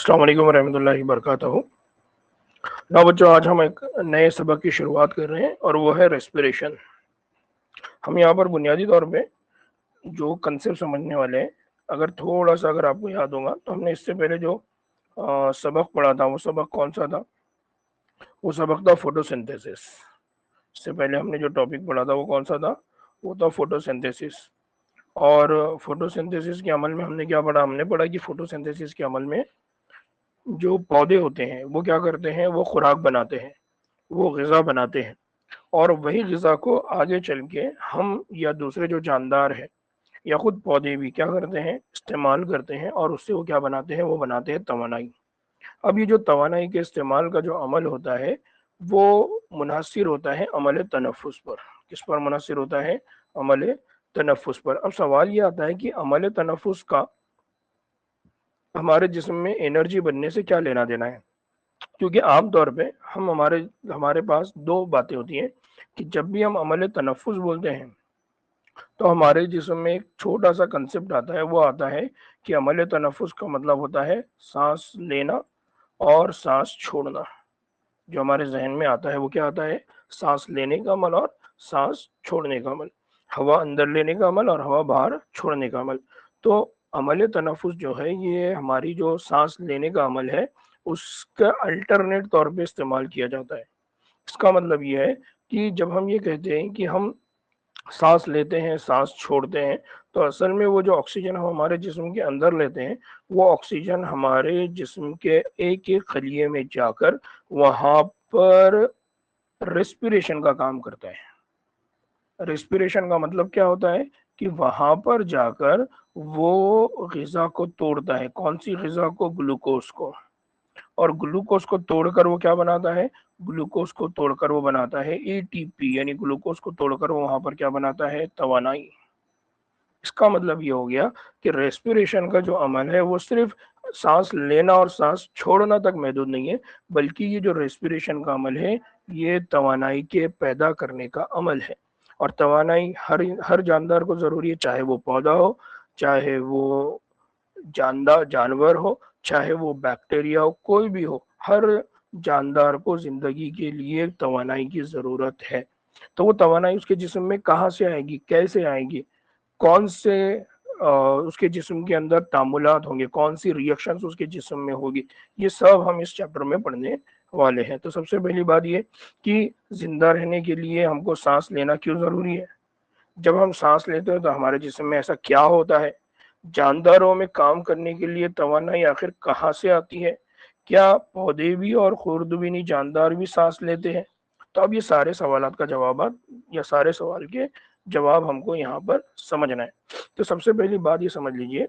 अस्सलाम वालेकुम रहमतुल्लाहि वबरकातुहू। ना बच्चों, आज हम एक नए सबक की शुरुआत कर रहे हैं और वो है रेस्पिरेशन। हम यहाँ पर बुनियादी तौर पे जो कंसेप्ट समझने वाले हैं, अगर आपको याद होगा तो हमने इससे पहले जो सबक पढ़ा था वो सबक कौन सा था? वो सबक था फोटोसिंथेसिस। इससे पहले हमने जो टॉपिक पढ़ा था वो कौन सा था? वो था फोटोसिंथेसिस। और फोटोसिंथेसिस के अमल में हमने क्या पढ़ा? हमने पढ़ा कि फोटोसिंथेसिस के अमल में जो पौधे होते हैं वो क्या करते हैं? वो खुराक बनाते हैं, वो ग़िज़ा बनाते हैं, और वही ग़िज़ा को आगे चल के हम या दूसरे जो जानदार हैं या खुद पौधे भी क्या करते हैं? इस्तेमाल करते हैं, और उससे वो क्या बनाते हैं? वो बनाते हैं तवानाई। अब ये जो तवानाई के इस्तेमाल का जो अमल होता है वो मुनहसिर होता है अमल तनफ़ुस पर। किस पर मुनहसिर होता है? अमल तनफ़ुस पर। अब सवाल ये आता है कि अमल तनफ़ुस का हमारे जिस्म में एनर्जी बनने से क्या लेना देना है? क्योंकि आम तौर पे हम हमारे हमारे पास 2 बातें होती हैं कि जब भी हम अमल तनफ़ुस बोलते हैं, तो हमारे जिस्म में एक छोटा-सा कंसेप्ट आता है, वो आता है कि अमल तनफ़ुस का मतलब होता है साँस लेना और साँस छोड़ना। जो हमारे ज़हन में आता है वो क्या आता है? साँस लेने का अमल और साँस छोड़ने का अमल। हवा अंदर लेने का अमल और हवा बाहर छोड़ने का अमल। तो अमल तनफ़ुस जो है ये हमारी जो साँस लेने का अमल है, उसका अल्टरनेट तौर पे इस्तेमाल किया जाता है। इसका मतलब ये है कि जब हम ये कहते हैं कि हम साँस लेते हैं, साँस छोड़ते हैं, तो असल में वो जो ऑक्सीजन हम हमारे जिस्म के अंदर लेते हैं, वो ऑक्सीजन हमारे जिस्म के एक-एक खलिए में जाकर वहाँ पर रेस्पिरेशन का काम करता है। रेस्पिरेशन का मतलब क्या होता है? कि वहाँ पर जाकर वो ग़िज़ा को तोड़ता है। कौन-सी ग़िज़ा को? ग्लूकोज़ को। और ग्लूकोज़ को तोड़कर वो क्या बनाता है? ग्लूकोज़ को तोड़कर वो बनाता है एटीपी, यानी ग्लूकोज़ को तोड़कर वो वहाँ पर क्या बनाता है? तवानाई। इसका मतलब ये हो गया कि रेस्पिरेशन का जो अमल है वो सिर्फ़ साँस लेना और साँस छोड़ना तक महदूद नहीं है, बल्कि ये जो रेस्पिरेशन का अमल है, ये तवानाई के पैदा करने का अमल है। और तवानाई हर जानदार को ज़रूरी है, चाहे वो पौधा हो, चाहे वो जानवर हो, चाहे वो बैक्टीरिया हो, कोई भी हो, हर जानदार को ज़िंदगी के लिए तवानाई की ज़रूरत है। तो वो तवानाई उसके जिस्म में कहाँ से आएगी? कैसे आएगी? कौन से उसके जिस्म के अंदर तामुलात होंगे, कौन-सी रिएक्शंस उसके जिस्म में होगी, ये सब हम इस चैप्टर में पढ़ने वाले हैं। तो सबसे पहली बात ये कि ज़िंदा रहने के लिए हमको साँस लेना क्यों ज़रूरी है? जब हम साँस लेते हैं तो हमारे जिस्म में ऐसा क्या होता है? जानदारों में काम करने के लिए तवानाई आखिर कहाँ से आती है? क्या पौधे भी और खुर्दबीनी जानदार भी साँस लेते हैं? तो अब ये सारे सवालात का जवाबात या सारे सवाल के जवाब हमको यहाँ पर समझना है। तो सबसे पहली बात ये समझ लीजिए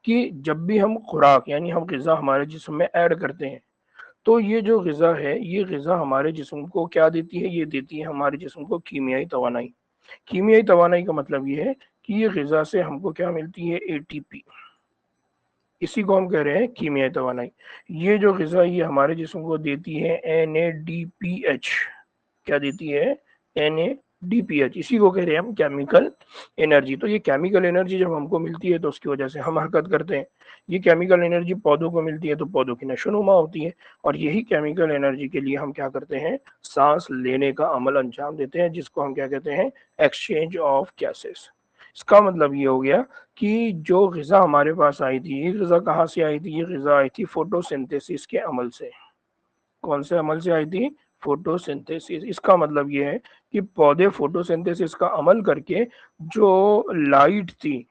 कि जब भी हम खुराक यानी हम ग़िज़ा हमारे जिस्म में ऐड करते हैं, तो ये जो ग़िज़ा है, ये ग़िज़ा हमारे जिस्म को क्या देती है? ये देती है हमारे जिस्म को कीमियाई तवानाई। कीमियाई तवानाई का मतलब ये है कि ये ग़िज़ा से हमको क्या मिलती है? एटीपी। इसी को हम कह रहे हैं कीमियाई तवानाई। ये जो ग़िज़ा ये हमारे जिस्म को देती है एनएडीपीएच। क्या देती है? एनएडीपीएच। इसी को कह रहे हैं हम केमिकल एनर्जी। तो ये केमिकल एनर्जी जब हमको मिलती है तो उसकी वजह से हम हरकत करते हैं। ये केमिकल एनर्जी पौधों को मिलती है तो पौधों की नशो-नुमा होती है, और यही केमिकल एनर्जी के लिए हम क्या करते हैं? साँस लेने का अमल अंजाम देते हैं, जिसको हम क्या कहते हैं? Exchange of gases. इसका मतलब ये हो गया कि जो ग़िज़ा हमारे पास आई थी, ये ग़िज़ा कहाँ से आई थी? ये ग़िज़ा आई थी फोटोसिंथेसिस के अमल से। कौन से अमल से आई थी? फोटोसिंथेसिस। इसका मतलब ये है कि पौधे फोटोसिंथेसिस का अमल करके जो लाइट थी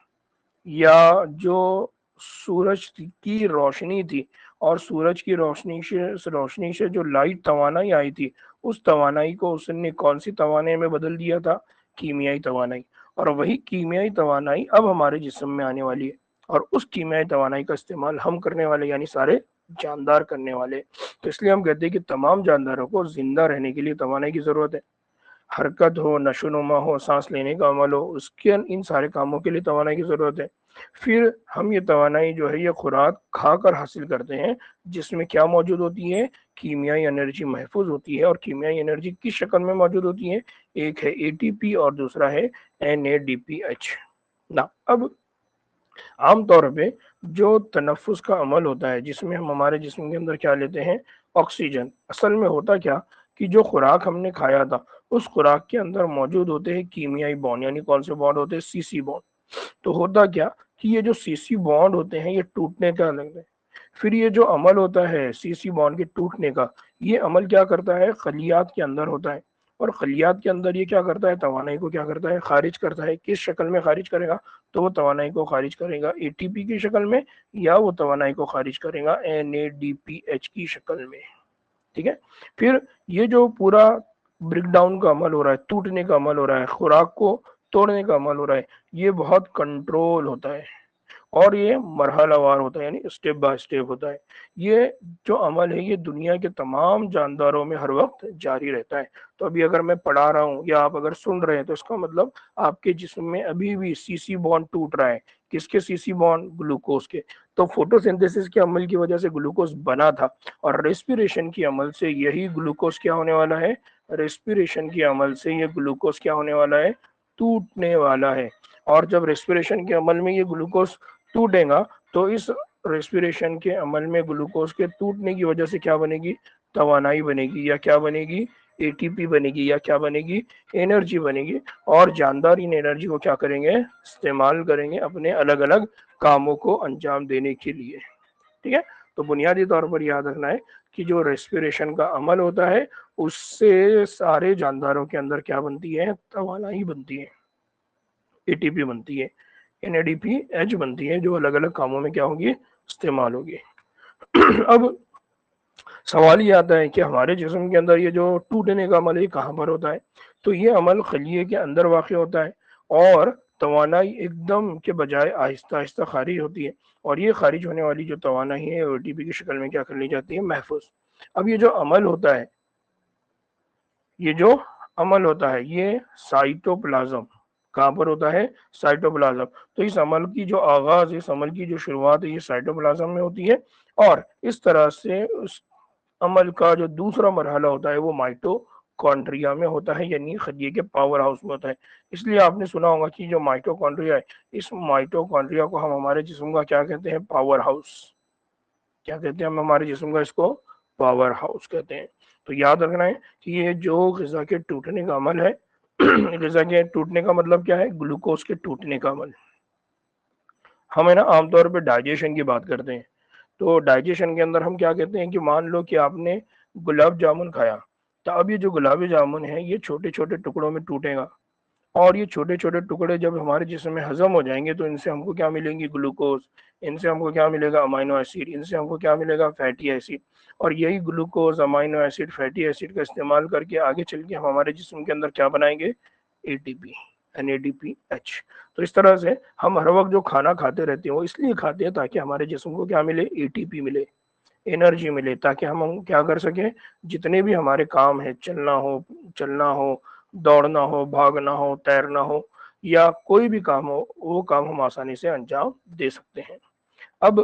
या जो सूरज की रोशनी थी, और सूरज की रोशनी से जो लाइट तवानाई आई थी, उस तवानाई को उसने कौन-सी तवानाई में बदल दिया था? कीमियाई तवानाई। और वही कीमियाई तवानाई अब हमारे जिस्म में आने वाली है, और उस कीमियाई तवानाई का इस्तेमाल हम करने वाले यानी सारे जानदार करने वाले। तो इसलिए हम कहते हैं कि तमाम जानदारों को ज़िंदा रहने के लिए तवानाई की ज़रूरत है। हरकत हो, नशो-नुमा हो, साँस लेने का अमल हो, उसके इन सारे कामों के लिए तवानाई की ज़रूरत है। फिर हम ये तवानाई जो है ये खुराक खाकर हासिल करते हैं, जिसमें क्या मौजूद होती है? कीमियाई एनर्जी महफ़ूज़ होती है, और कीमियाई एनर्जी किस शक्ल में मौजूद होती है? एक है एटीपी और दूसरा है एनएडीपीएच। ना अब عام طور پہ جو تنفس کا عمل ہوتا ہے جس میں ہم ہمارے جسم کے اندر کیا لیتے ہیں، آکسیجن، اصل میں ہوتا کیا کہ جو خوراک ہم نے کھایا تھا اس خوراک کے اندر موجود ہوتے ہیں کیمیائی بانڈ، یعنی کون سے بانڈ ہوتے ہیں، سی سی بانڈ۔ تو ہوتا کیا کہ یہ جو سی سی بانڈ ہوتے ہیں یہ ٹوٹنے کا لگتا ہے، پھر یہ جو عمل ہوتا ہے سی سی بانڈ کے ٹوٹنے کا، یہ عمل کیا کرتا ہے، خلیات کے اندر ہوتا ہے، اور خلیات کے اندر یہ کیا کرتا ہے، توانائی کو کیا کرتا ہے، خارج کرتا ہے۔ کس شکل میں خارج کرے گا، تو وہ توانائی کو خارج کرے گا اے ٹی پی کی شکل میں، یا وہ توانائی کو خارج کرے گا NADPH کی شکل میں، ٹھیک ہے۔ پھر یہ جو پورا بریک ڈاؤن کا عمل ہو رہا ہے، ٹوٹنے کا عمل ہو رہا ہے، خوراک کو توڑنے کا عمل ہو رہا ہے، یہ بہت کنٹرول ہوتا ہے اور یہ مرحلہ وار ہوتا ہے، یعنی اسٹیپ بائی اسٹیپ ہوتا ہے۔ یہ جو عمل ہے یہ دنیا کے تمام جانداروں میں ہر وقت جاری رہتا ہے۔ تو ابھی اگر میں پڑھا رہا ہوں یا آپ اگر سن رہے ہیں تو اس کا مطلب آپ کے جسم میں ابھی بھی سی سی بانڈ ٹوٹ رہا ہے۔ کس کے سی سی بانڈ، گلوکوز کے۔ تو فوٹو سنتھسس کے عمل کی وجہ سے گلوکوز بنا تھا، اور ریسپیریشن کی عمل سے یہی گلوکوز کیا ہونے والا ہے، ریسپیریشن کی عمل سے یہ گلوکوز کیا ہونے والا ہے، ٹوٹنے والا ہے۔ اور جب ریسپیریشن کے عمل میں یہ گلوکوز ٹوٹے گا تو اس ریسپیریشن کے عمل میں گلوکوز کے ٹوٹنے کی وجہ سے کیا بنے گی، توانائی بنے گی، یا کیا بنے گی، اے ٹی پی بنے گی، یا کیا بنے گی، انرجی بنے گی۔ اور جاندار ان انرجی کو کیا کریں گے، استعمال کریں گے اپنے الگ الگ کاموں کو انجام دینے کے لیے، ٹھیک ہے۔ تو بنیادی طور پر یاد رکھنا ہے کہ جو ریسپیریشن کا عمل ہوتا ہے اس سے سارے جانداروں کے اندر کیا بنتی ہے، توانائی بنتی ہے، اے ٹی پی بنتی ہے، NADPH بنتی ہے، جو الگ الگ کاموں میں کیا ہوگی، استعمال ہوگی۔ اب سوال یہ آتا ہے کہ ہمارے جسم کے اندر یہ جو ٹوٹنے کا عمل ہے کہاں پر ہوتا ہے، تو یہ عمل خلیے کے اندر واقع ہوتا ہے، اور توانائی ایک دم کے بجائے آہستہ آہستہ خارج ہوتی ہے، اور یہ خارج ہونے والی جو توانائی ہے او ٹی پی کی شکل میں کیا کر لی جاتی ہے، محفوظ۔ اب یہ جو عمل ہوتا ہے، یہ جو عمل ہوتا ہے یہ سائٹوپلازم، کہاں پر ہوتا ہے، سائٹوپلازم۔ تو اس عمل کی جو آغاز، اس عمل کی جو شروعات ہے یہ سائٹوپلازم میں ہوتی ہے، اور اس طرح سے اس عمل کا جو دوسرا مرحلہ ہوتا ہے وہ مائٹوکونڈریا میں ہوتا ہے، یعنی خلیے کے پاور ہاؤس میں ہوتا ہے۔ اس لیے آپ نے سنا ہوگا کہ جو مائٹوکونڈریا ہے، اس مائٹوکونڈریا کو ہم ہمارے جسم کا کیا کہتے ہیں، پاور ہاؤس، کیا کہتے ہیں ہم ہمارے جسم کا، اس کو پاور ہاؤس کہتے ہیں۔ تو یاد رکھنا ہے کہ یہ جو غذا کے ٹوٹنے کا عمل ہے، غذا کے ٹوٹنے کا مطلب کیا ہے، گلوکوز کے ٹوٹنے کا عمل۔ ہم ہے نا عام طور پہ ڈائجیشن کی بات کرتے ہیں، تو ڈائجیشن کے اندر ہم کیا کہتے ہیں کہ مان لو کہ آپ نے گلاب جامن کھایا، تو اب یہ جو گلاب جامن ہے یہ چھوٹے چھوٹے ٹکڑوں میں ٹوٹے گا، اور یہ چھوٹے چھوٹے ٹکڑے جب ہمارے جسم میں ہضم ہو جائیں گے تو ان سے ہم کو کیا ملیں گی، گلوکوز، ان سے ہم کو کیا ملے گا، امائنو ایسڈ، ان سے ہم کو کیا ملے گا، فیٹی ایسڈ۔ اور یہی glucose, amino acid, fatty acid کا استعمال کر کے آگے چل کے ہم ہمارے جسم کے اندر کیا بنائیں گے، اے ٹی پی، NADPH۔ تو اس طرح سے ہم ہر وقت جو کھانا کھاتے رہتے ہیں وہ اس لیے کھاتے ہیں تاکہ ہمارے جسم کو کیا ملے، اے ٹی پی ملے، انرجی ملے، تاکہ ہم کیا کر سکیں، جتنے بھی ہمارے کام ہیں، چلنا ہو، دوڑنا ہو، بھاگنا ہو، تیرنا ہو، یا کوئی بھی کام ہو، وہ کام ہم آسانی سے انجام دے سکتے ہیں۔ اب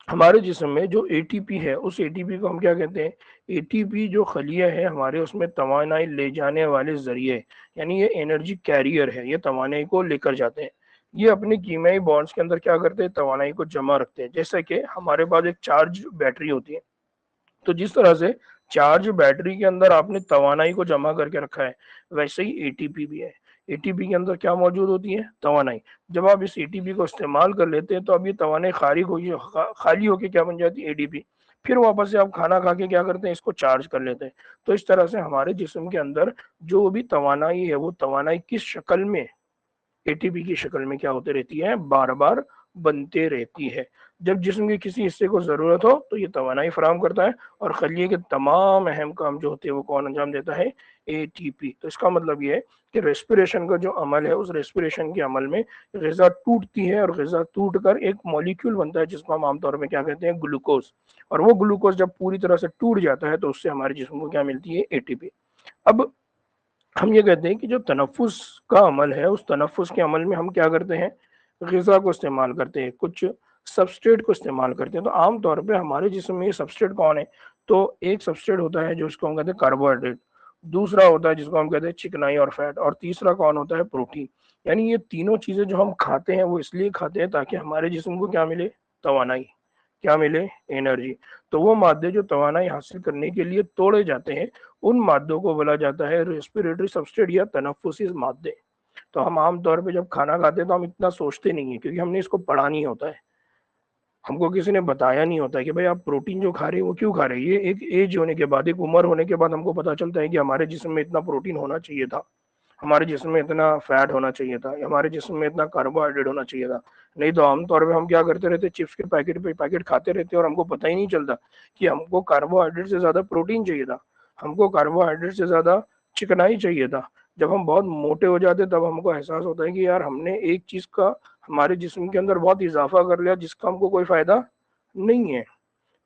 ہمارے جسم میں جو اے ٹی پی ہے اس اے ٹی پی کو ہم کیا کہتے ہیں، اے ٹی پی جو خلیہ ہے ہمارے، اس میں توانائی لے جانے والے ذریعے، یعنی یہ انرجی کیریئر ہے، یہ توانائی کو لے کر جاتے ہیں۔ یہ اپنے کیمیائی بانڈز کے اندر کیا کرتے ہیں، توانائی کو جمع رکھتے ہیں، جیسے کہ ہمارے پاس ایک چارج بیٹری ہوتی ہے، تو جس طرح سے چارج بیٹری کے اندر آپ نے توانائی کو جمع کر کے رکھا ہے، ویسے ہی اے ٹی پی بھی ہے۔ اے ٹی پی کے اندر کیا موجود ہوتی ہے، توانائی۔ جب آپ اس اے ٹی پی کو استعمال کر لیتے ہیں تو اب یہ توانائی خالی ہو کے کیا بن جاتی ہے، اے ٹی پی۔ پھر واپس سے آپ کھانا کھا کے کیا کرتے ہیں، اس کو چارج کر لیتے ہیں۔ تو اس طرح سے ہمارے جسم کے اندر جو بھی توانائی ہے وہ توانائی کس شکل میں، اے ٹی پی کی شکل میں کیا ہوتے رہتی ہے، بار بار بنتے رہتی ہے۔ جب جسم کے کسی حصے کو ضرورت ہو تو یہ توانائی فراہم کرتا ہے، اور خلیے کے تمام اہم کام جو ہوتے ہیں وہ کون انجام دیتا ہے، اے ٹی پی۔ تو اس کا مطلب یہ ہے کہ ریسپیریشن کا جو عمل ہے اس ریسپیریشن کے عمل میں غذا ٹوٹتی ہے، اور غذا ٹوٹ کر ایک مولیکیول بنتا ہے جس کو ہم عام طور پہ کیا کہتے ہیں، گلوکوز۔ اور وہ گلوکوز جب پوری طرح سے ٹوٹ جاتا ہے تو اس سے ہمارے جسم کو کیا ملتی ہے، اے ٹی پی۔ اب ہم یہ کہتے ہیں کہ جو تنفس کا عمل ہے اس تنفس کے عمل میں ہم کیا کرتے ہیں، غذا کو استعمال کرتے ہیں، کچھ سبسٹریٹ کو استعمال کرتے ہیں۔ تو عام طور پہ ہمارے جسم میں یہ سبسٹریٹ کون ہے، تو ایک سبسٹریٹ ہوتا ہے جو اس کو ہم کہتے ہیں کاربوہائیڈریٹ، दूसरा होता है जिसको हम कहते हैं चिकनाई और फैट, और तीसरा कौन होता है? प्रोटीन। यानी ये तीनों चीजें जो हम खाते हैं वो इसलिए खाते हैं ताकि हमारे जिस्म को क्या मिले? तवानाई। क्या मिले? एनर्जी। तो वो मादे जो तवानाई हासिल करने के लिए तोड़े जाते हैं, उन मादों को बोला जाता है रेस्पिरेटरी सबस्ट्रेट या तनफ्फुसी मादे। तो हम आम तौर पे जब खाना खाते हैं तो हम इतना सोचते नहीं है, क्योंकि हमने इसको पढ़ा नहीं होता है, हमको किसी ने बताया नहीं होता है कि भाई आप प्रोटीन जो खा रहे हो वो क्यों खा रहे हैं। ये एक एज होने के बाद, एक उम्र होने के बाद हमको पता चलता है कि हमारे जिस्म में इतना प्रोटीन होना चाहिए था, हमारे जिस्म में इतना फैट होना चाहिए था, हमारे जिस्म में इतना कार्बोहाइड्रेट होना चाहिए था। नहीं तो आमतौर पे हम क्या करते रहते, चिप्स के पैकेट पे पैकेट खाते रहते और हमको पता ही नहीं चलता कि हमको कार्बोहाइड्रेट से ज्यादा प्रोटीन चाहिए था, हमको कार्बोहाइड्रेट से ज्यादा चिकनाई चाहिए था। जब हम बहुत मोटे हो जाते तब हमको एहसास होता है कि यार हमने एक चीज का हमारे जिस्म के अंदर बहुत इजाफा कर लिया जिसका हमको कोई फायदा नहीं है।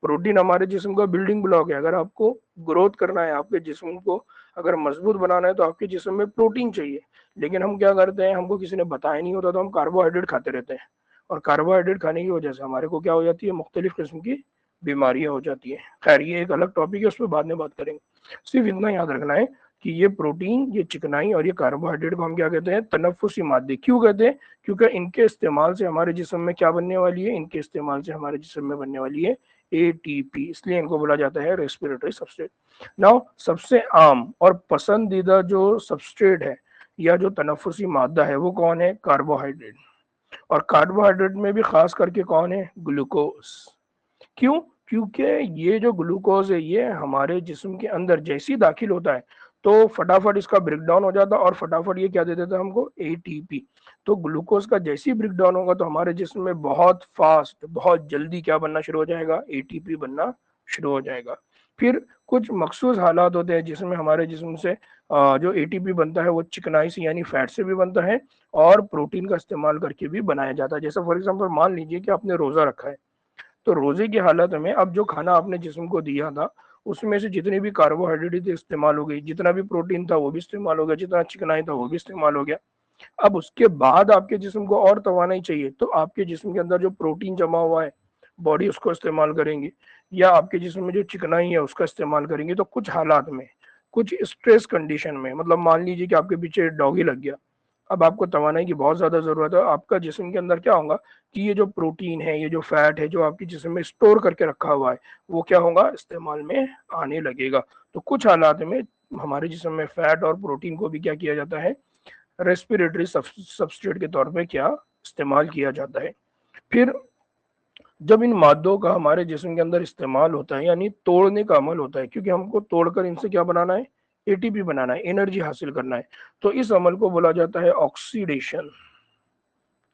प्रोटीन हमारे जिस्म का बिल्डिंग ब्लॉक है। अगर आपको ग्रोथ करना है, आपके जिस्म को अगर मजबूत बनाना है, तो आपके जिस्म में प्रोटीन चाहिए। लेकिन हम क्या करते हैं, हमको किसी ने बताया नहीं होता तो हम कार्बोहाइड्रेट खाते रहते हैं, और कार्बोहाइड्रेट खाने की वजह से हमारे को क्या हो जाती है? मुख्तलिफ किस्म की बीमारियां हो जाती है। खैर ये एक अलग टॉपिक है, उस पर बाद में बात करेंगे। सिर्फ इतना याद रखना है कि ये प्रोटीन, ये चिकनाई और ये कार्बोहाइड्रेट को हम क्या कहते हैं? तनफ्फुसी मादे। क्यों कहते हैं? क्योंकि इनके इस्तेमाल से हमारे जिस्म में क्या बनने वाली है? इनके इस्तेमाल से हमारे जिस्म में बनने वाली है एटीपी, इसलिए इनको बोला जाता है रेस्पिरेटरी सबस्ट्रेट। नाउ सबसे आम और पसंदीदा जो सबस्ट्रेट है या जो तनफ्फुसी मादा है वो कौन है? कार्बोहाइड्रेट। और कार्बोहाइड्रेट में भी खास करके कौन है? ग्लूकोज। क्यों? क्योंकि ये जो ग्लूकोज है ये हमारे जिस्म के अंदर जैसे ही दाखिल होता है तो फटाफट इसका ब्रेक डाउन हो जाता है और फटाफट ये क्या दे देता है हमको? एटीपी। तो ग्लूकोज का जैसे ही ब्रेक डाउन होगा तो हमारे जिस्म में बहुत फास्ट, बहुत जल्दी क्या बनना शुरू हो जाएगा? एटीपी बनना शुरू हो जाएगा। फिर कुछ मखसूस हालात होते हैं जिसमें हमारे जिस्म से जो एटीपी बनता है वो चिकनाई से यानी फैट से भी बनता है और प्रोटीन का इस्तेमाल करके भी बनाया जाता है। जैसे फॉर एग्जाम्पल मान लीजिए कि आपने रोजा रखा है, तो रोजे की हालत में अब जो खाना आपने जिस्म को दिया था उसमें से जितनी भी कार्बोहाइड्रेट थी इस्तेमाल हो गई, जितना भी प्रोटीन था वो भी इस्तेमाल हो गया, जितना चिकनाई था वो भी इस्तेमाल हो गया। अब उसके बाद आपके जिस्म को और तवानाई चाहिए, तो आपके जिस्म के अंदर जो प्रोटीन जमा हुआ है बॉडी उसको इस्तेमाल करेंगी, या आपके जिस्म में जो चिकनाई है उसका इस्तेमाल करेंगे। तो कुछ हालात में, कुछ स्ट्रेस कंडीशन में, मतलब मान लीजिए कि आपके पीछे डॉगी लग गया, अब आपको तवानाई की बहुत ज्यादा जरूरत है, आपका जिस्म के अंदर क्या होगा कि ये जो प्रोटीन है, ये जो फैट है जो आपके जिस्म में स्टोर करके रखा हुआ है वो क्या होगा? इस्तेमाल में आने लगेगा। तो कुछ हालात में हमारे जिस्म में फैट और प्रोटीन को भी क्या किया जाता है? रेस्पिरेटरी सबस्ट्रेट के तौर पे क्या इस्तेमाल किया जाता है। फिर जब इन मादों का हमारे जिस्म के अंदर इस्तेमाल होता है यानी तोड़ने का अमल होता है, क्योंकि हमको तोड़कर इनसे क्या बनाना है? एटीपी बनाना है, एनर्जी हासिल करना है। तो इस अमल को बोला जाता है ऑक्सीडेशन।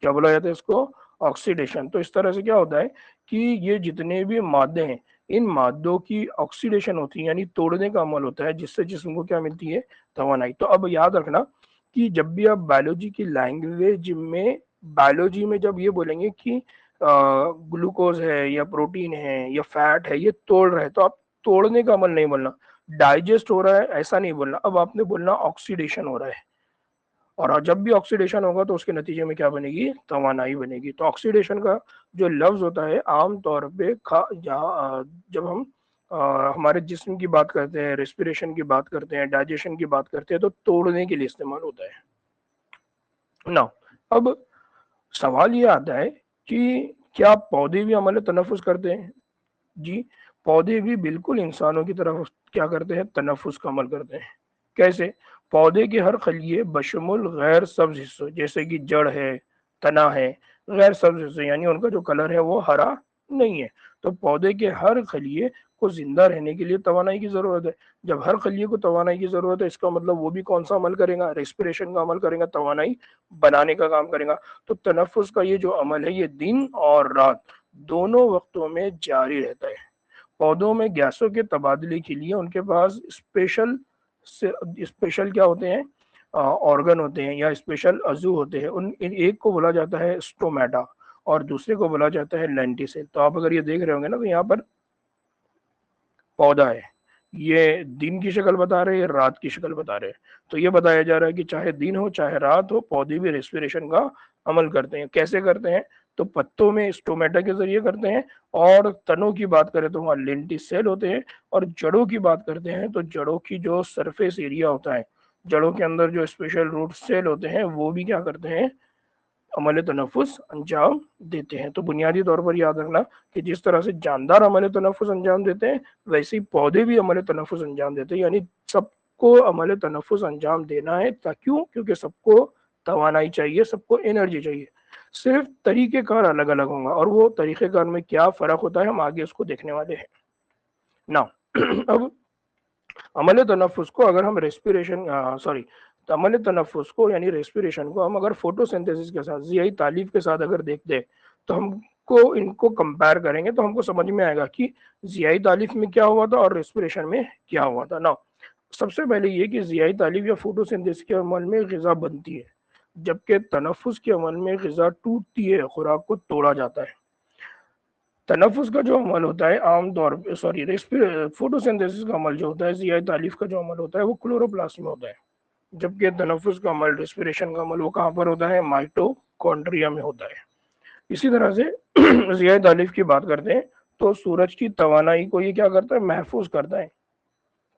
क्या बोला जाता है इसको? ऑक्सीडेशन। तो इस तरह से क्या होता है कि ये जितने भी मादे हैं इन मादों की ऑक्सीडेशन होती है यानी तोड़ने का अमल होता है, जिससे जिस्म को क्या मिलती है? तवानाई। तो अब याद रखना कि जब भी आप बायोलॉजी की लैंग्वेज में, बायोलॉजी में जब ये बोलेंगे कि ग्लूकोज है या प्रोटीन है या फैट है ये तोड़ रहा है, तो आप तोड़ने का अमल नहीं बोलना, डाइजेस्ट हो रहा है ऐसा नहीं बोलना, अब आपने बोलना ऑक्सीडेशन हो रहा है। और जब भी ऑक्सीडेशन होगा तो उसके नतीजे में क्या बनेगी? तवानाई बनेगी। तो ऑक्सीडेशन का जो लफ्ज होता है आम तौर पे जब हम हमारे जिस्म की बात करते हैं, रेस्पिरेशन की बात करते हैं, डाइजेशन की बात करते हैं, तो तोड़ने के लिए इस्तेमाल होता है ना। अब सवाल ये आता है कि क्या पौधे भी अमल तनफुस करते हैं? जी, पौधे भी बिल्कुल इंसानों की तरफ क्या करते हैं? तनफुस का अमल करते हैं। कैसे? पौधे के हर खलिए बशमुल गैर सब्ज हिस्सों, जैसे कि जड़ है, तना है, गैर सब्ज हिस्से यानी उनका जो कलर है वो हरा नहीं है। तो पौधे के हर खलिए को जिंदा रहने के लिए तवानाई की जरूरत है। जब हर खलिए को तवानाई की जरूरत है इसका मतलब वो भी कौन सा अमल करेगा? रेस्पिरेशन का अमल करेगा, तवानाई बनाने का काम करेगा। तो तनफुस का ये जो अमल है ये दिन और रात दोनों वक्तों में जारी रहता है। पौधों में गैसों के तबादले के लिए उनके पास स्पेशल क्या होते हैं? ऑर्गन होते हैं या स्पेशल अजू होते हैं। उन एक को बोला जाता है स्टोमेटा और दूसरे को बोला जाता है लेंटिसेल। तो आप अगर ये देख रहे होंगे ना तो यहाँ पर पौधा है, ये दिन की शक्ल बता रहे हैं, रात की शक्ल बता रहे हैं। तो ये बताया जा रहा है कि चाहे दिन हो चाहे रात हो पौधे भी रेस्पिरेशन का अमल करते हैं। कैसे करते हैं? تو पत्तों में स्टोमेटा के जरिए करते हैं, और तनों की बात करें तो वहाँ लेंटिसेल होते हैं, और जड़ों की बात करते हैं तो जड़ों की जो सरफेस एरिया होता है, जड़ों के अंदर जो स्पेशल रूट सेल होते हैं वो भी क्या करते हैं, अमल तनफुस अंजाम देते हैं। तो बुनियादी तौर पर याद रखना कि जिस तरह से जानदार अमल तनफुस अंजाम देते हैं, वैसे ही पौधे भी अमल तनफुस अंजाम देते हैं, यानी सबको अमल तनफुस अंजाम देना है। क्यों? क्योंकि सबको तवानाई चाहिए, सबको एनर्जी चाहिए, सिर्फ तरीक़ेकार अलग अलग होंगे, और वो तरीक़ेकार में क्या फ़र्क होता है हम आगे उसको देखने वाले हैं ना। अब अमल तनफुस को अगर हम रेस्पिरेशन अमल तनफुस को यानी रेस्पिरेशन को हम अगर फोटोसिंथेसिस के साथ, ज़ियाई तालीफ के साथ अगर देखते हैं, तो हमको इनको कंपेयर करेंगे तो हमको समझ में आएगा कि ज़ियाई तालीफ में क्या हुआ था और रेस्पिरेशन में क्या हुआ था ना। सबसे पहले ये कि ज़ियाई तालीफ या फोटोसिंथेसिस के अमल में ग़िज़ा बनती है, जबकि तनफुस के अमल में ग़िज़ा टूटती है, खुराक को तोड़ा जाता है। तनफुस का जो अमल होता है आमतौर पे फोटोसिंथेसिस का अमल जो होता है, ज़ियाई तालीफ का जो अमल होता है वो क्लोरोप्लास्ट में होता है, जबकि तनफुस का अमल, रेस्पिरेशन का अमल वो कहाँ पर होता है, माइटोकॉन्ड्रिया में होता है। इसी तरह से ज़ियाई तालीफ की बात करते हैं तो सूरज की तवानाई को ये क्या करता है, महफूज करता है।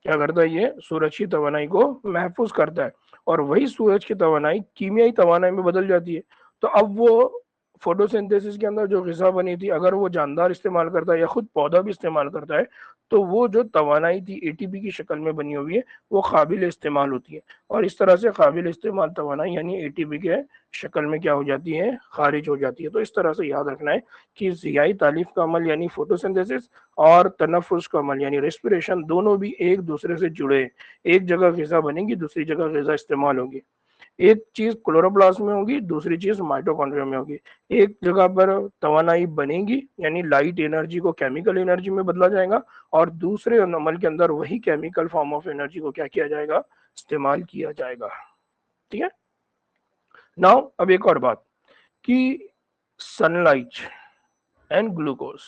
क्या करता है ये? सूरज की तवानाई को महफूज करता है, और वही सूरज की तवानाई कीमियाई तवानाई में बदल जाती है। तो अब वो फोटोसिंथेसिस के अंदर जो ग़िज़ा बनी थी, अगर वो जानदार इस्तेमाल करता है या खुद पौधा भी इस्तेमाल करता है, तो वो जो तवानाई थी एटीपी की शक्ल में बनी हुई है, वो काबिल इस्तेमाल होती है, और इस तरह से काबिल इस्तेमाल तवानाई यानी एटीपी के शक्ल में क्या हो जाती है, खारिज हो जाती है। तो इस तरह से याद रखना है कि ज़ियाई तालीफ का अमल यानी फोटोसिंथेसिस और तनफुस का अमल यानी रेस्पिरेशन दोनों भी एक दूसरे से जुड़े हैं। एक जगह ग़िज़ा बनेगी, दूसरी जगह ग़िज़ा इस्तेमाल होगी। एक चीज़ क्लोरोप्लास्ट में होगी, दूसरी चीज़ माइटोकॉन्ड्रिया में होगी। एक जगह पर तवानाई बनेगी यानी लाइट एनर्जी को केमिकल एनर्जी में बदला जाएगा, और दूसरे अमल के अंदर वही केमिकल फॉर्म ऑफ एनर्जी को क्या किया जाएगा, इस्तेमाल किया जाएगा। ठीक है। नाउ अब एक और बात कि सनलाइट एंड ग्लूकोज,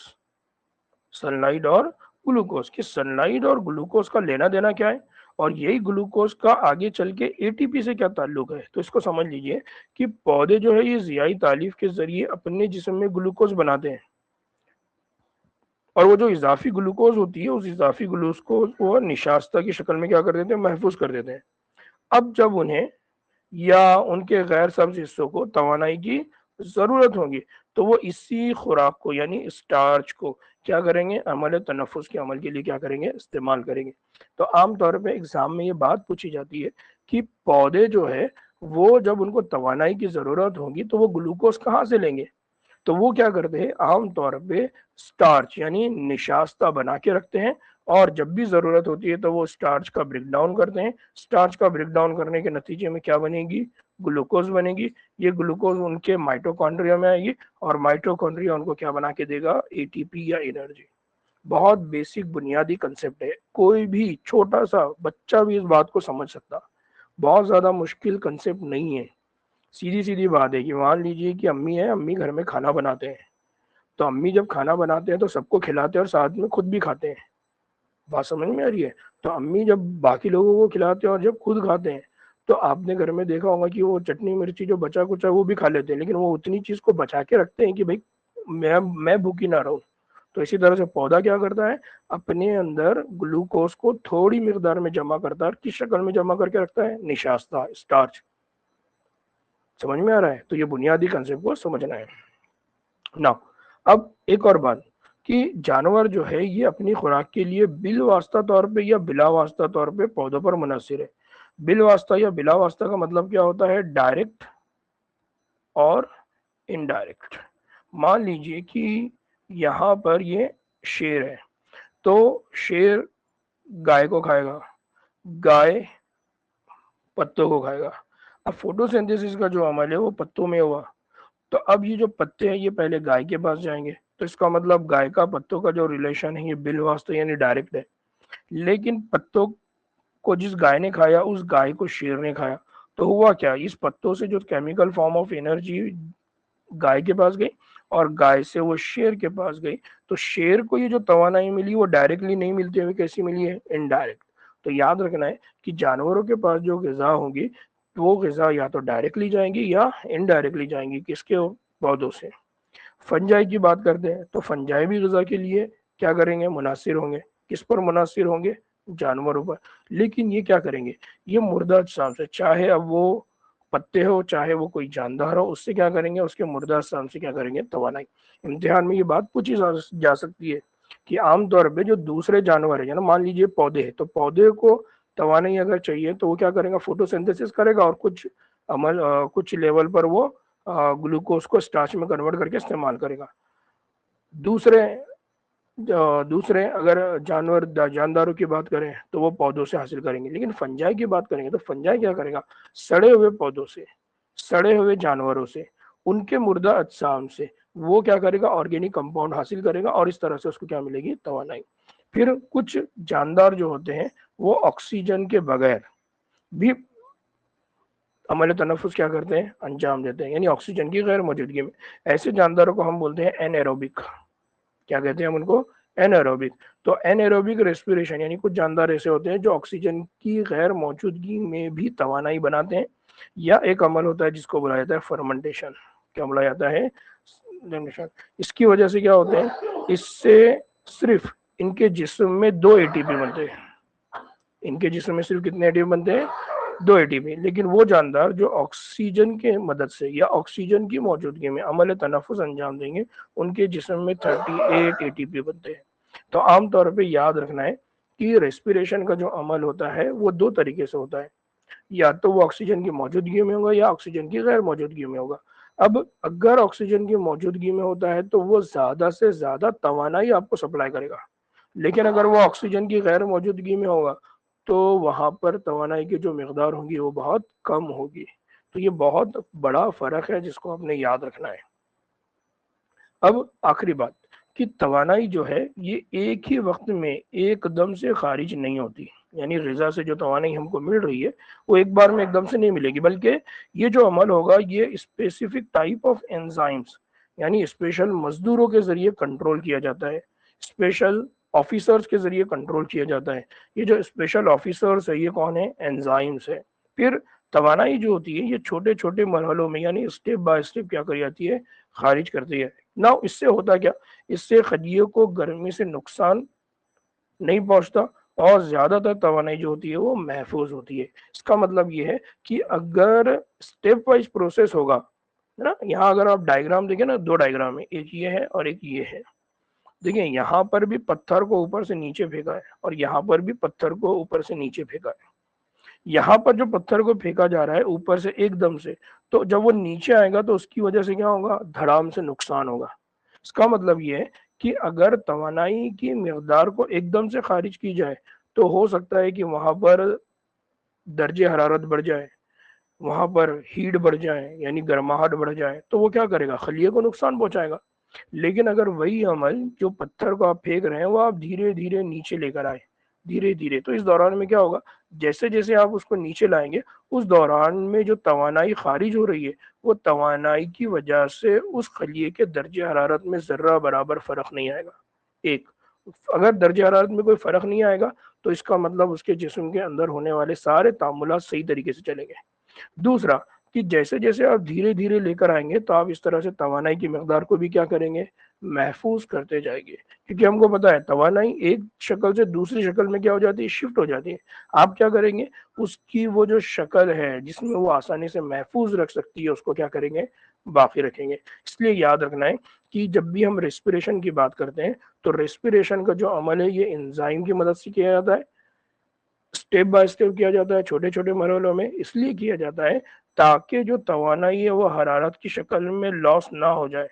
सनलाइट और ग्लूकोज, कि सनलाइट और ग्लूकोज का लेना देना क्या है, और यही ग्लूकोज का आगे चल के एटीपी से क्या ताल्लुक है। तो इसको समझ लीजिए कि पौधे जो है ये ज़ियाई तालीफ के जरिए अपने जिस्म में ग्लूकोज बनाते हैं, और वो जो इजाफी ग्लूकोज होती है उस इजाफी ग्लूकोज को निशास्ता की शक्ल में क्या कर देते हैं, महफूज कर देते हैं। अब जब उन्हें या उनके गैर सब्ज हिस्सों को तवानाई की जरूरत होगी, तो वो इसी खुराक को यानी स्टार्च को क्या करेंगे, अमल तनफुस के अमल के लिए क्या करेंगे, इस्तेमाल करेंगे। तो आमतौर पे एग्जाम में ये बात पूछी जाती है कि पौधे जो है वो जब उनको तवानाई की जरूरत होगी तो वो ग्लूकोज कहाँ से लेंगे। तो वो क्या करते हैं, आमतौर पे स्टार्च यानी निशास्ता बना के रखते हैं, और जब भी जरूरत होती है तो वो स्टार्च का ब्रेक डाउन करते हैं। स्टार्च का ब्रेक डाउन करने के नतीजे में क्या बनेगी, ग्लूकोज बनेगी। ये ग्लूकोज उनके माइटोकॉन्ड्रिया में आएगी, और माइटोकॉन्ड्रिया उनको क्या बना के देगा, एटीपी या एनर्जी। बहुत बेसिक बुनियादी कंसेप्ट है, कोई भी छोटा सा बच्चा भी इस बात को समझ सकता, बहुत ज्यादा मुश्किल कंसेप्ट नहीं है। सीधी सीधी बात है कि मान लीजिए कि अम्मी है, अम्मी घर में खाना बनाते हैं, तो अम्मी जब खाना बनाते हैं तो सबको खिलाते हैं और साथ में खुद भी खाते हैं। बात समझ में आ रही है। तो अम्मी जब बाकी लोगों को खिलाते हैं और जब खुद खाते हैं, तो आपने घर में देखा होगा कि वो चटनी मिर्ची जो बचा कुचा वो भी खा लेते हैं, लेकिन वो उतनी चीज को बचा के रखते हैं कि भाई मैं भूखी ना रहूं। तो इसी तरह से पौधा क्या करता है, अपने अंदर ग्लूकोज को थोड़ी मिकदार में जमा करता है, किस शक्ल में जमा करके रखता है, निशास्ता, स्टार्च। समझ में आ रहा है। तो ये बुनियादी कंसेप्ट को समझना है ना। अब एक और बात कि जानवर जो है ये अपनी खुराक के लिए बिल वास्ता तौर पे या बिला वास्ता तौर पे पौधों पर मुनहसिर है। बिल वास्ता या बिला वास्ता का मतलब क्या होता है, डायरेक्ट और इनडायरेक्ट। मान लीजिए कि यहाँ पर ये शेर है, तो शेर गाय को खाएगा, गाय पत्तों को खाएगा। अब फोटोसिंथेसिस का जो अमल है वो पत्तों में हुआ, तो अब ये जो पत्ते हैं ये पहले गाय के पास जाएंगे, तो इसका मतलब गाय का पत्तों का जो रिलेशन है ये बिल वास्ते यानी डायरेक्ट है। लेकिन पत्तों को जिस गाय ने खाया उस गाय को शेर ने खाया, तो हुआ क्या, इस पत्तों से जो केमिकल फॉर्म ऑफ एनर्जी गाय के पास गई और गाय से वो शेर के पास गई, तो शेर को ये जो तवानाई मिली वो डायरेक्टली नहीं मिलती हुई कैसी मिली है, इनडायरेक्ट। तो याद रखना है कि जानवरों के पास जो ग़िज़ा होगी वो ग़िज़ा या तो डायरेक्टली जाएंगी या इनडायरेक्टली जाएंगी, किसके, पौधों से। فنجائی کی بات کرتے ہیں تو فنجائی بھی غذا کے لیے کیا کریں گے؟ منحصر ہوں گے. کس پر منحصر ہوں گے؟ جانوروں پر. لیکن یہ کیا کریں گے؟ یہ مردہ اجسام سے، چاہے اب وہ پتے ہو چاہے وہ کوئی جاندار ہو، اس سے کیا کریں گے؟ اس کے مردہ اجسام سے کیا کریں گے؟ توانائی. امتحان میں یہ بات پوچھی جا سکتی ہے کہ عام طور پہ جو دوسرے جانور ہیں نا، مان لیجیے پودے ہیں، تو پودے کو توانائی اگر چاہیے تو وہ کیا کرے گا؟ فوٹو سینتھسس کرے گا اور کچھ لیول پر وہ گلوکوز کو اسٹارچ میں کنورٹ کر کے استعمال کرے گا. دوسرے دوسرے اگر جانداروں کی بات کریں تو وہ پودوں سے حاصل کریں گے. لیکن فنجائی کی بات کریں گے تو فنجائی کیا کرے گا؟ سڑے ہوئے پودوں سے، سڑے ہوئے جانوروں سے، ان کے مردہ اجسام سے وہ کیا کرے گا؟ آرگینک کمپاؤنڈ حاصل کرے گا اور اس طرح سے اس کو کیا ملے گی؟ توانائی. پھر کچھ جاندار جو ہوتے ہیں وہ آکسیجن کے بغیر بھی عمل تنفس کیا کرتے ہیں؟ انجام دیتے ہیں، یعنی آکسیجن کی غیر موجودگی میں. ایسے جانداروں کو ہم بولتے ہیں این ایروبک. کیا کہتے ہیں ہم ان کو؟ Anaerobic. تو این ایروبک ریسپیریشن یعنی کچھ جاندار ایسے ہوتے ہیں جو آکسیجن کی غیر موجودگی میں بھی توانائی بناتے ہیں. یا ایک عمل ہوتا ہے جس کو بلایا جاتا ہے فرمنٹیشن. کیا بلایا جاتا ہے؟ اس کی وجہ سے کیا ہوتے ہیں؟ اس سے صرف ان کے جسم میں 2 ATP بنتے ہیں. ان کے جسم میں صرف کتنے ATP بنتے ہیں؟ 2 ATP. لیکن وہ جاندار جو آکسیجن کے مدد سے یا آکسیجن کی موجودگی میں عمل تنفس انجام دیں گے ان کے جسم میں 38 ATP بنتے ہیں. تو عام طور پہ یاد رکھنا ہے کہ ریسپیریشن کا جو عمل ہوتا ہے وہ 2 طریقے سے ہوتا ہے، یا تو وہ آکسیجن کی موجودگی میں ہوگا یا آکسیجن کی غیر موجودگی میں ہوگا. اب اگر آکسیجن کی موجودگی میں ہوتا ہے تو وہ زیادہ سے زیادہ توانائی آپ کو سپلائی کرے گا. لیکن اگر وہ آکسیجن کی غیر موجودگی میں ہوگا تو وہاں پر توانائی کی جو مقدار ہوگی وہ بہت کم ہوگی. تو یہ بہت بڑا فرق ہے جس کو آپ نے یاد رکھنا ہے. اب آخری بات کہ توانائی جو ہے یہ ایک ہی وقت میں ایک دم سے خارج نہیں ہوتی. یعنی غذا سے جو توانائی ہم کو مل رہی ہے وہ ایک بار میں ایک دم سے نہیں ملے گی، بلکہ یہ جو عمل ہوگا یہ اسپیسیفک ٹائپ آف انزائمز یعنی اسپیشل مزدوروں کے ذریعے کنٹرول کیا جاتا ہے، اسپیشل آفیسرز کے ذریعے کنٹرول کیا جاتا ہے. یہ جو اسپیشل آفیسرز ہے یہ کون ہے؟ انزائمز ہے. پھر توانائی جو ہوتی ہے یہ چھوٹے چھوٹے مرحلوں میں یعنی اسٹیپ بائی اسٹیپ کیا کری جاتی ہے؟ خارج کرتی ہے. نہ اس سے ہوتا کیا؟ اس سے خلیوں کو گرمی سے نقصان نہیں پہنچتا اور زیادہ تر توانائی جو ہوتی ہے وہ محفوظ ہوتی ہے. اس کا مطلب یہ ہے کہ اگر اسٹیپ وائز پروسیس ہوگا نا، یہاں اگر آپ ڈائیگرام دیکھیں نا، 2 ڈائیگرام ہے، ایک یہ ہے اور ایک یہ ہے. دیکھیں یہاں پر بھی پتھر کو اوپر سے نیچے پھینکا ہے اور یہاں پر بھی پتھر کو اوپر سے نیچے پھینکا ہے. یہاں پر جو پتھر کو پھینکا جا رہا ہے اوپر سے ایک دم سے، تو جب وہ نیچے آئے گا تو اس کی وجہ سے کیا ہوگا؟ دھڑام سے نقصان ہوگا. اس کا مطلب یہ ہے کہ اگر توانائی کی مقدار کو ایک دم سے خارج کی جائے تو ہو سکتا ہے کہ وہاں پر درجہ حرارت بڑھ جائے، وہاں پر ہیٹ بڑھ جائے یعنی گرماہٹ بڑھ جائے، تو وہ کیا کرے گا؟ خلیے کو نقصان پہنچائے گا. لیکن اگر وہی عمل جو پتھر کو آپ پھینک رہے ہیں وہ آپ دھیرے دھیرے نیچے لے کر آئے، دھیرے دھیرے، تو اس دوران میں کیا ہوگا؟ جیسے جیسے آپ اس کو نیچے لائیں گے اس دوران میں جو توانائی خارج ہو رہی ہے وہ توانائی کی وجہ سے اس خلیے کے درجہ حرارت میں ذرہ برابر فرق نہیں آئے گا. ایک، اگر درجہ حرارت میں کوئی فرق نہیں آئے گا تو اس کا مطلب اس کے جسم کے اندر ہونے والے سارے تعاملات صحیح طریقے سے چلیں گے. دوسرا کہ جیسے جیسے آپ دھیرے دھیرے لے کر آئیں گے تو آپ اس طرح سے توانائی کی مقدار کو بھی کیا کریں گے؟ محفوظ کرتے جائیں گے. کیونکہ ہم کو پتا ہے توانائی ایک شکل سے دوسری شکل میں کیا ہو جاتی ہے؟ شفٹ ہو جاتی ہے. آپ کیا کریں گے؟ اس کی وہ جو شکل ہے جس میں وہ آسانی سے محفوظ رکھ سکتی ہے اس کو کیا کریں گے؟ باقی رکھیں گے. اس لیے یاد رکھنا ہے کہ جب بھی ہم ریسپیریشن کی بات کرتے ہیں تو ریسپیریشن کا جو عمل ہے یہ انزائم کی مدد سے کیا جاتا ہے، اسٹیپ بائی اسٹیپ کیا جاتا ہے، چھوٹے چھوٹے مرحلوں میں. اس لیے کیا جاتا ہے تاکہ جو توانائی ہے وہ حرارت کی شکل میں لاس نہ ہو جائے،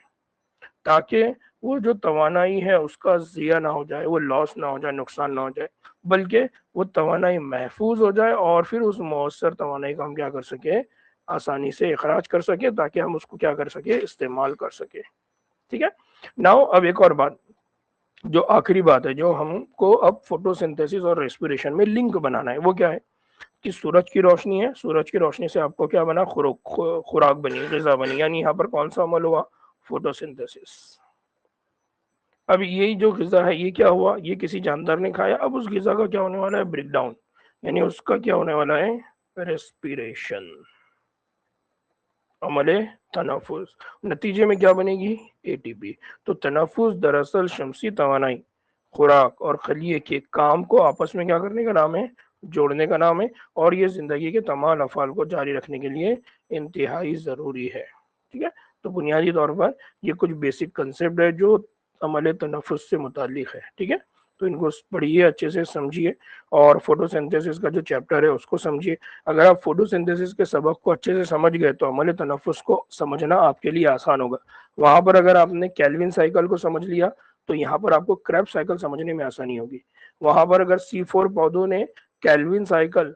تاکہ وہ جو توانائی ہے اس کا ضیاع نہ ہو جائے، وہ لاس نہ ہو جائے، نقصان نہ ہو جائے، بلکہ وہ توانائی محفوظ ہو جائے اور پھر اس مؤثر توانائی کا ہم کیا کر سکیں؟ آسانی سے اخراج کر سکیں تاکہ ہم اس کو کیا کر سکیں؟ استعمال کر سکیں. ٹھیک ہے. ناؤ اب ایک اور بات، جو آخری بات ہے جو ہم کو اب فوٹو سنتھیسس اور ریسپیریشن میں لنک بنانا ہے، وہ کیا ہے کہ سورج کی روشنی ہے، سورج کی روشنی سے آپ کو کیا بنا؟ خوراک بنی، غذا بنی. یعنی یہاں پر کون سا عمل ہوا؟ Photo synthesis. اب یہی جو غذا ہے یہ کیا ہوا؟ یہ کسی جاندار نے کھایا. اب اس غذا کا کیا ہونے والا ہے؟ بریک ڈاؤن، یعنی اس کا کیا ہونے والا ہے؟ ریسپیریشن. अमल तनफुस, नतीजे में क्या बनेगी, एटीपी। तो तनफुस दरअसल शमसी तवानाई, खुराक और खलिए के काम को आपस में क्या करने का नाम है, जोड़ने का नाम है, और ये जिंदगी के तमाम अफ़ाल को जारी रखने के लिए इंतहाई ज़रूरी है। ठीक है, तो बुनियादी तौर पर ये कुछ बेसिक कंसेप्ट है जो अमल तनफुस से मुतालिक है। ठीक है, तो इनको पढ़िए, अच्छे से समझिए, और फोटोसिंथेसिस का जो चैप्टर है उसको समझिए। अगर आप फोटोसिंथेसिस के सबक को अच्छे से समझ गए तो अमल तनफुस को समझना आपके लिए आसान होगा। वहां पर अगर आपने केल्विन साइकिल को समझ लिया तो यहाँ पर आपको क्रेब्स साइकिल समझने में आसानी होगी। वहां पर अगर C4 पौधों ने केल्विन साइकिल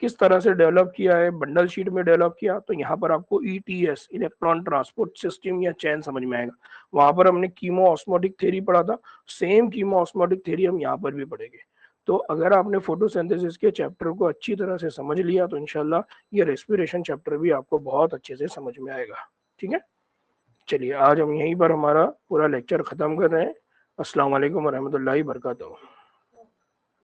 किस तरह से डेवलप किया है, बंडल शीट में डेवलप किया, तो यहाँ पर आपको ETS, इलेक्ट्रॉन ट्रांसपोर्ट सिस्टम या चैन समझ में आएगा। वहां पर हमने कीमो ऑस्मोटिक थ्योरी पढ़ा था, सेम कीमो ऑस्मोटिक थ्योरी हम यहाँ पर भी पढ़ेंगे। तो अगर आपने फोटोसिंथेसिस के चैप्टर को अच्छी तरह से समझ लिया तो इंशाल्लाह ये रेस्पिरेशन चैप्टर भी आपको बहुत अच्छे से समझ में आएगा। ठीक है, चलिए आज हम यहीं पर हमारा पूरा लेक्चर खत्म कर रहे हैं। अस्सलाम वालेकुम रहमतुल्लाहि बरकातहू।